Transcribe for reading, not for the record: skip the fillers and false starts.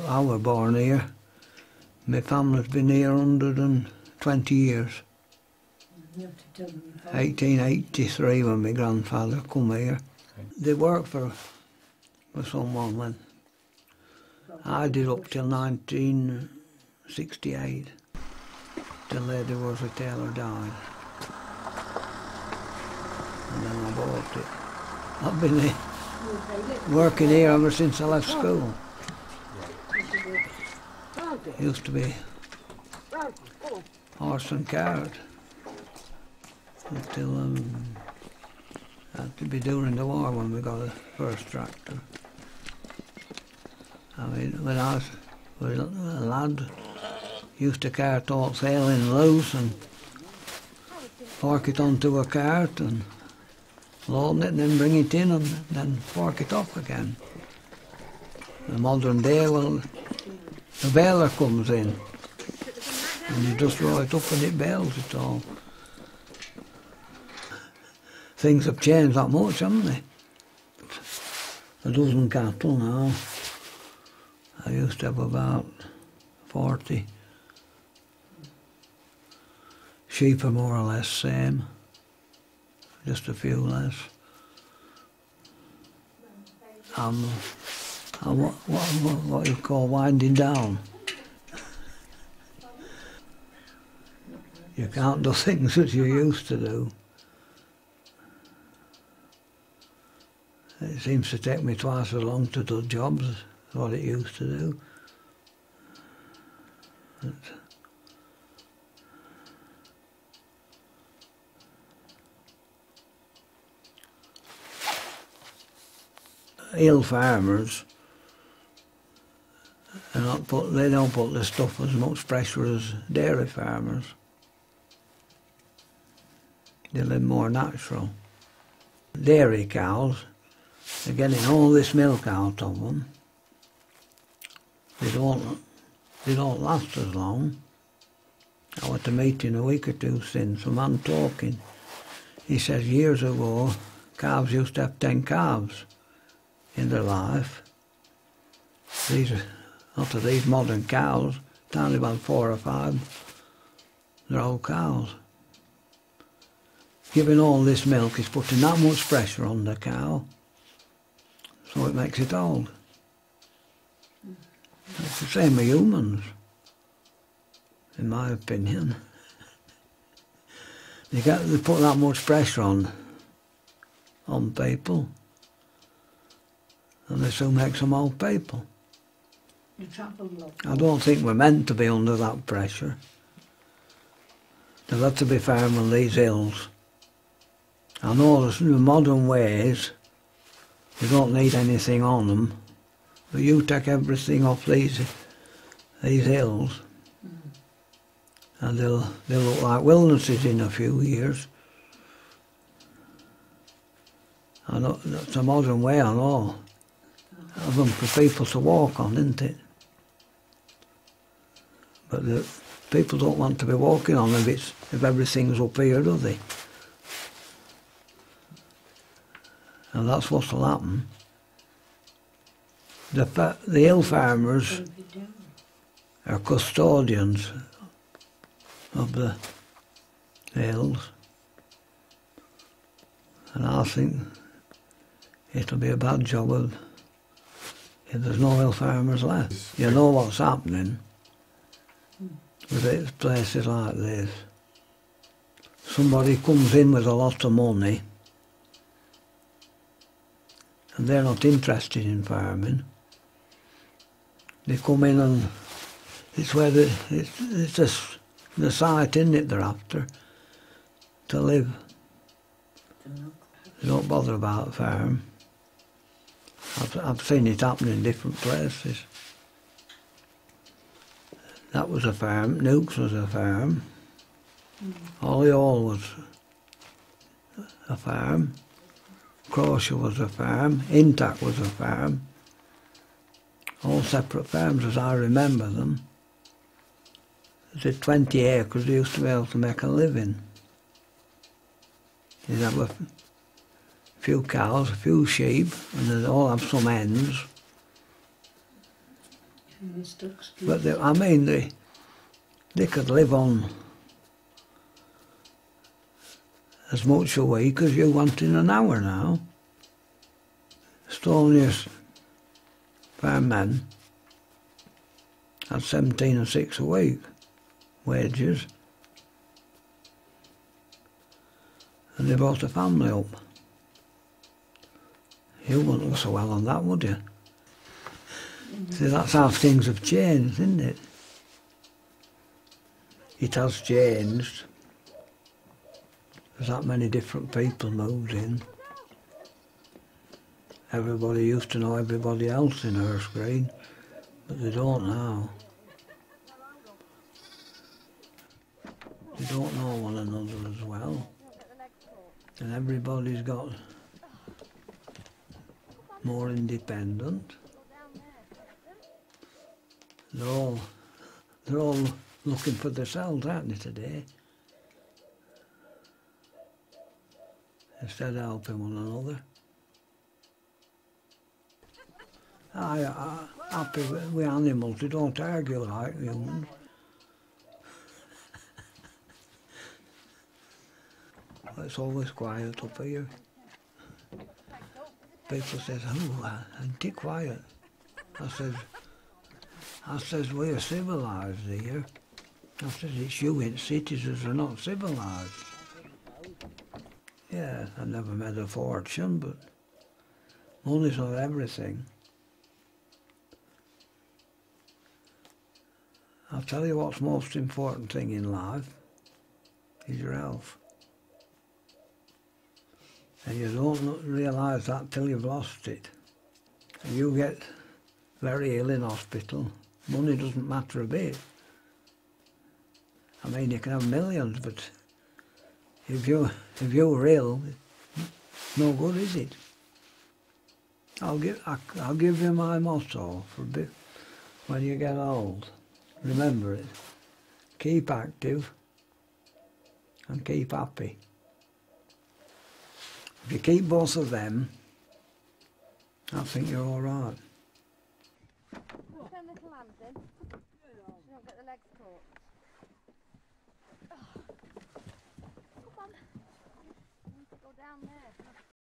I was born here. My family's been here 120 years. 1883 when my grandfather come here. They worked for someone when I did up till 1968. The lady was a tailor died. And then I bought it. I've been working here ever since I left school. It used to be horse and cart until had to be during the war when we got the first tractor. I mean, when I was a lad, used to cart all sailing loose and fork it onto a cart and load it and then bring it in and then fork it off again. In the modern day, well, the baler comes in and you just roll it up and it bales it all. Things have changed that much, haven't they? A dozen cattle now. I used to have about 40. Sheep are more or less same, just a few less. What you call winding down. You can't do things that you used to do. It seems to take me twice as long to do jobs as what it used to do. Hill farmers, they don't put the stuff as much pressure as dairy farmers. They live more natural. Dairy cows, they're getting all this milk out of them. They don't last as long. I went to a meeting a week or two since, a man talking. He says years ago, calves used to have 10 calves in their life. After these modern cows, it's only about 4 or 5, they're old cows. Giving all this milk is putting that much pressure on the cow, so it makes it old. It's the same with humans, in my opinion. They put that much pressure on people, and they soon make some old people. I don't think we're meant to be under that pressure. They've got to be farming these hills. I know there's new modern ways, you don't need anything on them, but you take everything off these hills and they'll look like wildernesses in a few years. I know that's a modern way, I know, of them for people to walk on, isn't it? But the people don't want to be walking on them if everything's up here, do they? And that's what'll happen. The hill farmers are custodians of the hills, and I think it'll be a bad job if there's no hill farmers left. You know what's happening with places like this. Somebody comes in with a lot of money and they're not interested in farming. They come in and it's where it's the site, isn't it, they're after, to live. They don't bother about farm. I've seen it happen in different places. That was a farm, Nukes was a farm, Holly Hall was a farm, Crosher was a farm, Intact was a farm, all separate farms as I remember them. There's 20 acres they used to be able to make a living. You'd have a few cows, a few sheep, and they'd all have some hens. But I mean, they could live on as much a week as you want in an hour now. Stonius farmmen had 17 and 6 a week wages, and they brought a family up. You wouldn't look so well on that, would you? See, that's how things have changed, isn't it? It has changed. There's that many different people moved in. Everybody used to know everybody else in Erse Green, but they don't now. They don't know one another as well. And everybody's got more independent. They're all looking for themselves, aren't they, today? Instead of helping one another. I'm happy with animals, they don't argue like humans. It's always quiet up here. People says, oh, ain't it quiet? I says, we're civilised here. I says, it's you in cities that are not civilised. Yeah, I never made a fortune, but money's not everything. I'll tell you what's the most important thing in life is your health. And you don't realise that till you've lost it. And you get very ill in hospital, money doesn't matter a bit. I mean, you can have millions, but if you're ill, no good is it? I'll give you my motto for a bit when you get old. Remember it. Keep active and keep happy. If you keep both of them, I think you're all right. Put them little hands in, so you don't get the legs caught. Come on. I need to go down there.